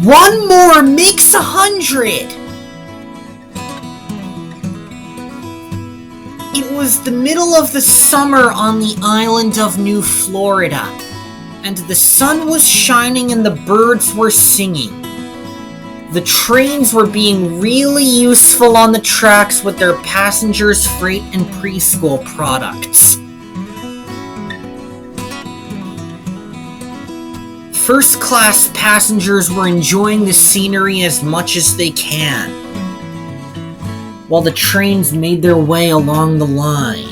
One more makes 100! It was the middle of the summer on the island of New Florida, and the sun was shining and the birds were singing. The trains were being really useful on the tracks with their passengers, freight, and preschool products. First-class passengers were enjoying the scenery as much as they can, while the trains made their way along the line.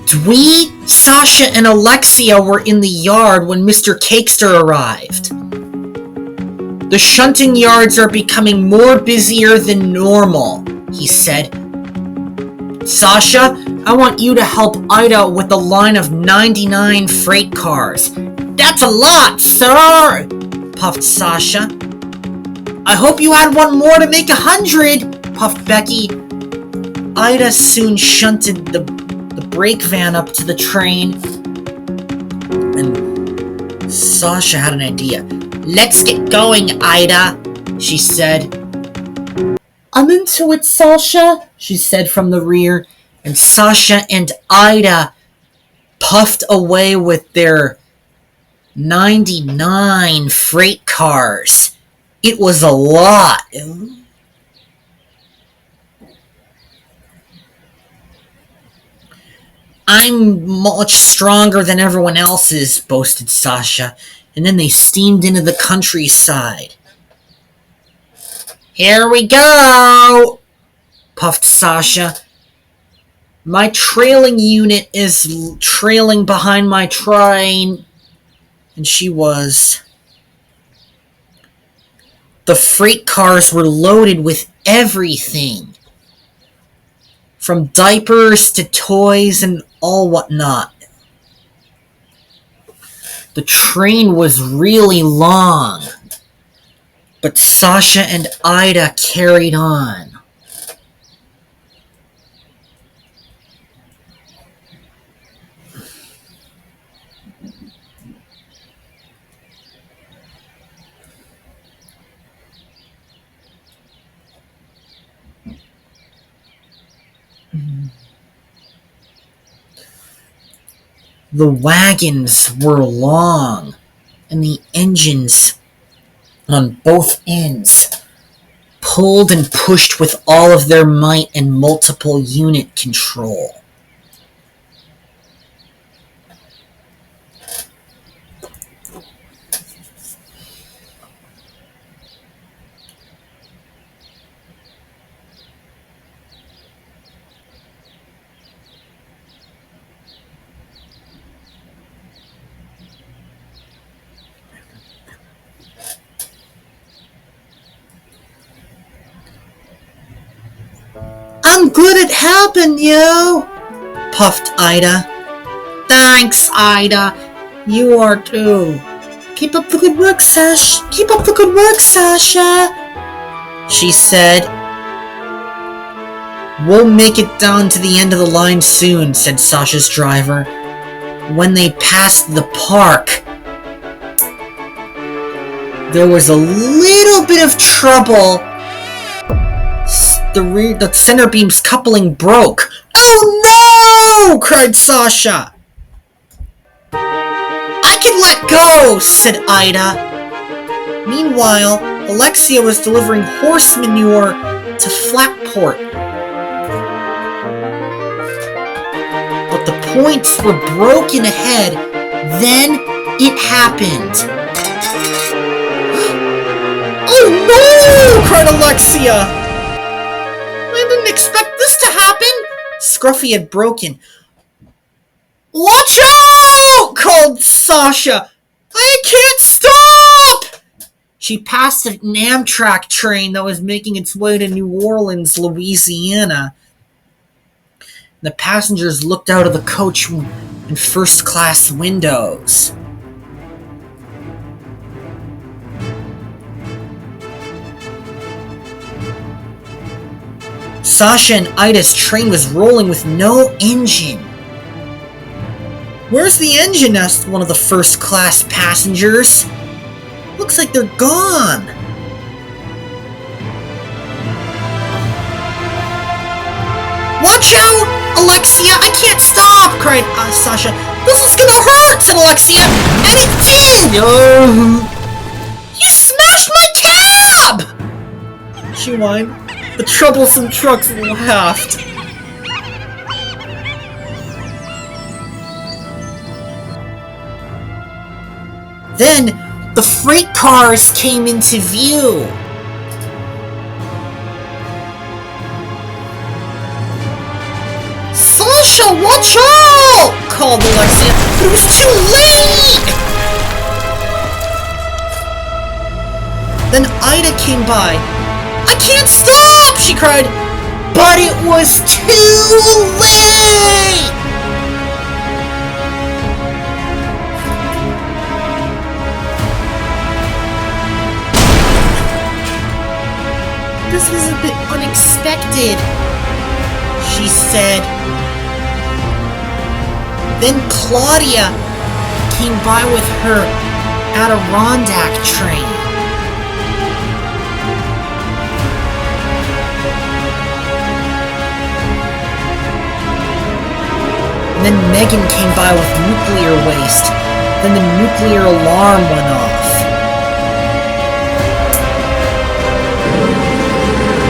Dwee, Sasha, and Alexia were in the yard when Mr. Cakester arrived. The shunting yards are becoming more busier than normal, he said. Sasha, I want you to help Ida with a line of 99 freight cars. That's a lot, sir, puffed Sasha. I hope you add one more to make 100, puffed Becky. Ida soon shunted the brake van up to the train, and Sasha had an idea. Let's get going, Ida, she said. I'm into it, Sasha, she said from the rear, and Sasha and Ida puffed away with their 99 freight cars. It was a lot. I'm much stronger than everyone else is, boasted Sasha, and then they steamed into the countryside. Here we go, puffed Sasha. My trailing unit is trailing behind my train, and she was. The freight cars were loaded with everything, from diapers to toys and all whatnot. The train was really long, but Sasha and Ida carried on. The wagons were long, and the engines on both ends pulled and pushed with all of their might and multiple unit control. I'm good at helping you, puffed Ida. Thanks, Ida. You are too. Keep up the good work, Sasha, she said. We'll make it down to the end of the line soon, said Sasha's driver. When they passed the park, there was a little bit of trouble. The center beam's coupling broke. Oh no! Cried Sasha. I can let go, said Ida. Meanwhile, Alexia was delivering horse manure to Flatport. But the points were broken ahead. Then it happened. Oh no! Cried Alexia. I didn't expect this to happen. Scruffy had broken. Watch out! Called Sasha. I can't stop! She passed an Amtrak train that was making its way to New Orleans, Louisiana. The passengers looked out of the coach in first-class windows. Sasha and Ida's train was rolling with no engine. "Where's the engine?" asked one of the first-class passengers. "Looks like they're gone." "Watch out, Alexia! I can't stop!" cried Sasha. "This is gonna hurt!" said Alexia. And it did! "You smashed my cab!" she whined. The troublesome trucks laughed. Then, the freight cars came into view. "Sasha, watch out!" called Alexia, but it was too late! Then Ida came by. "I can't stop!" she cried. But it was too late! "This was a bit unexpected," she said. Then Claudia came by with her Adirondack train. And then Megan came by with nuclear waste. Then the nuclear alarm went off.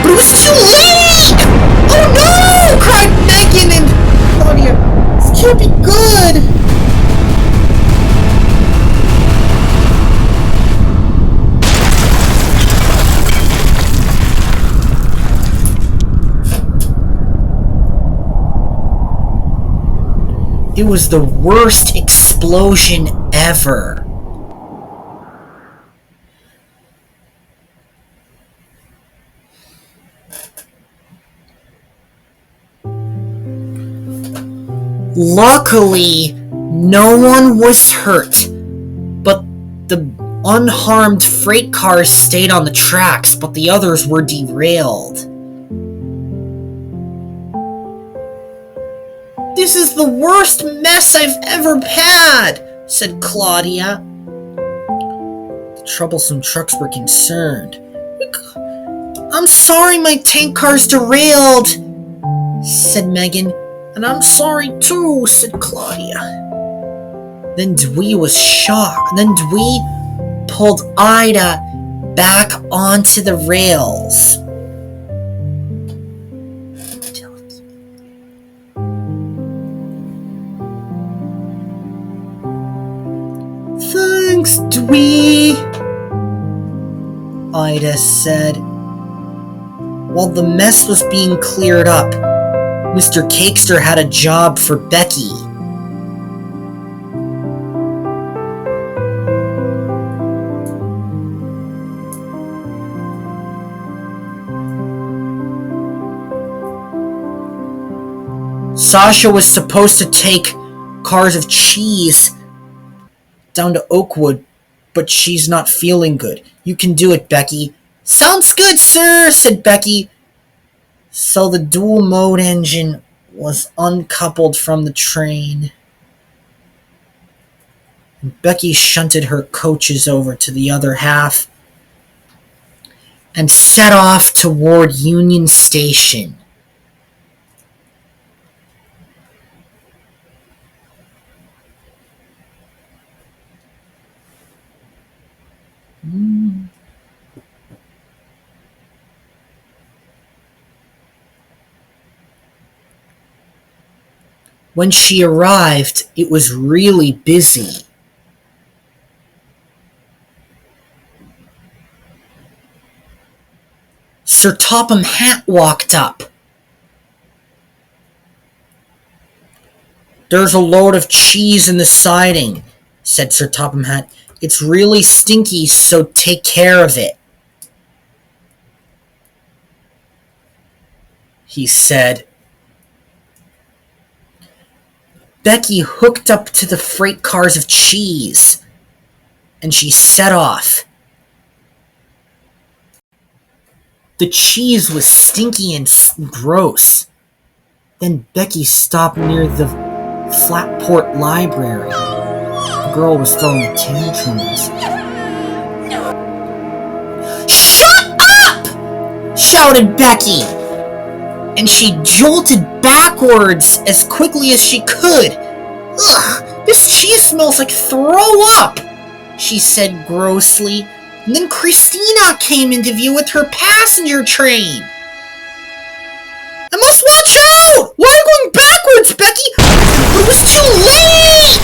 But it was too late! "Oh no!" cried Megan and Claudia. "This can't be good!" It was the worst explosion ever. Luckily, no one was hurt, but the unharmed freight cars stayed on the tracks, but the others were derailed. "This is the worst mess I've ever had," said Claudia. The troublesome trucks were concerned. "I'm sorry my tank car's derailed," said Megan. "And I'm sorry too," said Claudia. Then Dwee was shocked. Then Dwee pulled Ida back onto the rails. "Thanks, Dwee," Ida said. While the mess was being cleared up, Mr. Cakester had a job for Becky. Sasha was supposed to take cars of cheese down to Oakwood, but she's not feeling good. "You can do it, Becky." "Sounds good, sir," said Becky. So the dual mode engine was uncoupled from the train. And Becky shunted her coaches over to the other half and set off toward Union Station. When she arrived, it was really busy. Sir Topham Hatt walked up. "There's a load of cheese in the siding," said Sir Topham Hatt. "It's really stinky, so take care of it," he said. Becky hooked up to the freight cars of cheese, and she set off. The cheese was stinky and gross. Then Becky stopped near the Flatport Library. The girl was throwing tantrums. "Shut up!" shouted Becky. And she jolted backwards as quickly as she could. "Ugh, this cheese smells like throw up," she said grossly. And then Christina came into view with her passenger train. "I must watch out! Why are you going backwards, Becky? But it was too late!"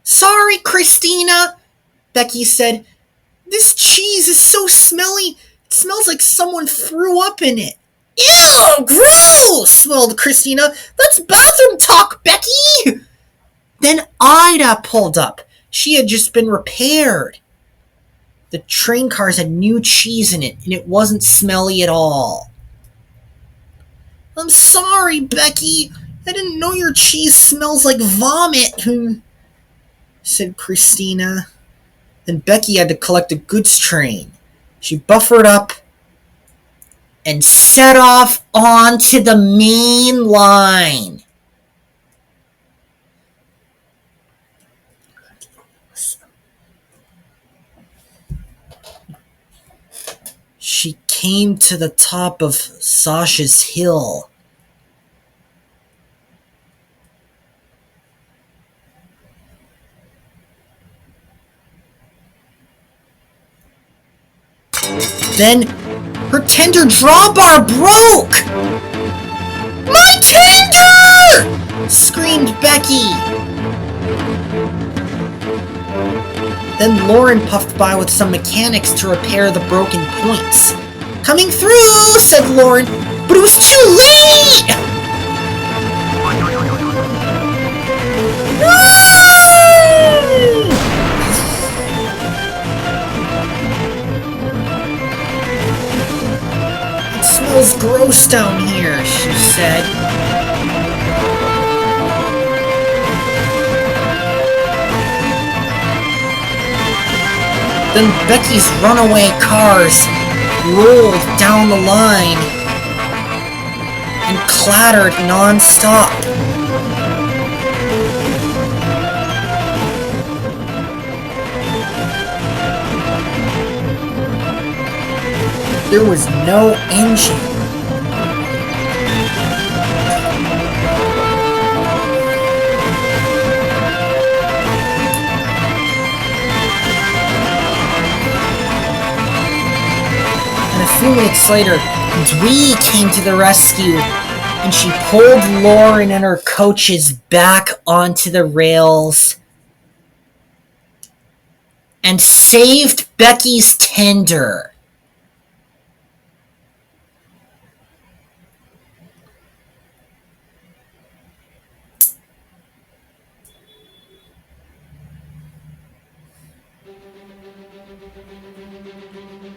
"Sorry, Christina," Becky said. "This cheese is so smelly. It smells like someone threw up in it." "Ew, gross!" wailed Christina. "That's bathroom talk, Becky!" Then Ida pulled up. She had just been repaired. The train cars had new cheese in it, and it wasn't smelly at all. "I'm sorry, Becky. I didn't know your cheese smells like vomit," said Christina. Then Becky had to collect a goods train. She buffered up and set off onto the main line. She came to the top of Sasha's hill. Then her tender drawbar broke. "My tender!" screamed Becky. Then Lauren puffed by with some mechanics to repair the broken points. "Coming through," said Lauren, "but it was too late!" "It smells gross down here," she said. Then Becky's runaway cars rolled down the line and clattered non-stop. There was no engine. A few minutes later, Dwee came to the rescue, and she pulled Lauren and her coaches back onto the rails and saved Becky's tender.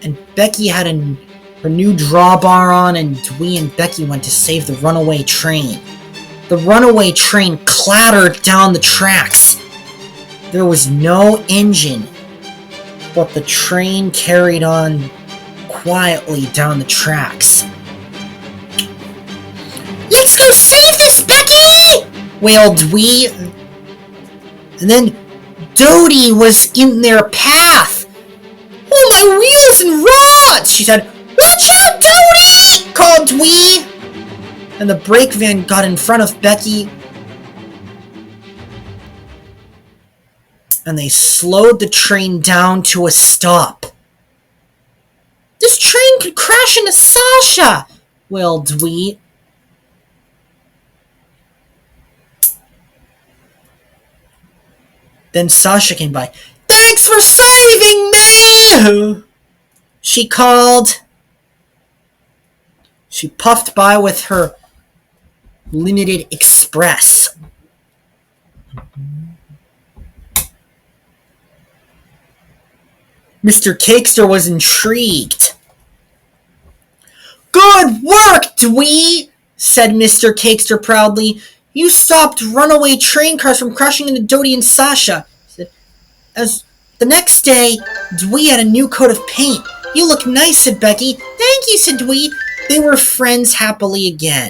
And Becky had her new drawbar on, and Dwee and Becky went to save the runaway train. The runaway train clattered down the tracks. There was no engine, but the train carried on quietly down the tracks. "Let's go save this, Becky!" wailed Dwee. And then Dodie was in their path. "Oh, my wheels and rods!" she said. "Watch out, Dodie!" called Dwee. And the brake van got in front of Becky, and they slowed the train down to a stop. "This train could crash into Sasha!" wailed Dwee. Then Sasha came by. "Thanks for saving me!" she called. She puffed by with her limited express. Mr. Cakester was intrigued. "Good work, Dwee," said Mr. Cakester proudly. You stopped runaway train cars from crashing into Dodie and Sasha. As the next day, Dwee had a new coat of paint. You look nice, said Becky. Thank you, said Dwee. They were friends happily again.